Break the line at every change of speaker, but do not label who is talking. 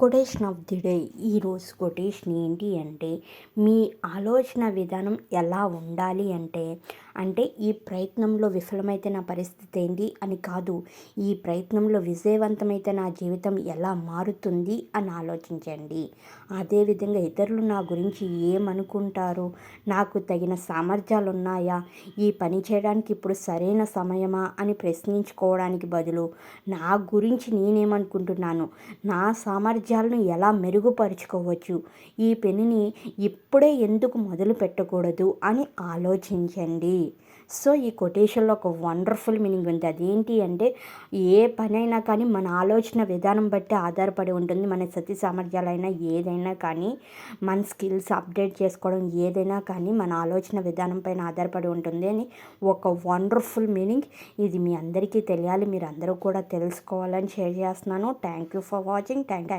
Quotation of the day. ఈరోజు quotation ఏంటి అంటే, మీ ఆలోచన విధానం ఎలా ఉండాలి అంటే ఈ ప్రయత్నంలో విఫలమైతే నా పరిస్థితి ఏంటి అని కాదు, ఈ ప్రయత్నంలో విజయవంతమైతే నా జీవితం ఎలా మారుతుంది అని ఆలోచించండి. అదేవిధంగా ఇతరులు నా గురించి ఏమనుకుంటారు, నాకు తగిన సామర్థ్యాలు ఉన్నాయా, ఈ పని చేయడానికి ఇప్పుడు సరైన సమయమా అని ప్రశ్నించుకోవడానికి బదులు నా గురించి నేనేమనుకుంటున్నాను, నా సామర్థ్యాలను ఎలా మెరుగుపరుచుకోవచ్చు, ఈ పనిని ఇప్పుడే ఎందుకు మొదలు పెట్టకూడదు అని ఆలోచించండి. సో ఈ కొటేషన్లో ఒక వండర్ఫుల్ మీనింగ్ ఉంది. అదేంటి అంటే, ఏ పనైనా కానీ మన ఆలోచన విధానం బట్టి ఆధారపడి ఉంటుంది. మన శక్తి సామర్థ్యాలైనా ఏదైనా కానీ, మన స్కిల్స్ అప్డేట్ చేసుకోవడం ఏదైనా కానీ మన ఆలోచన విధానం పైన ఆధారపడి ఉంటుంది అని ఒక వండర్ఫుల్ మీనింగ్. ఇది మీ అందరికీ తెలియాలి, మీరు అందరూ కూడా తెలుసుకోవాలని షేర్ చేస్తున్నాను. Thank you for watching. Thank you.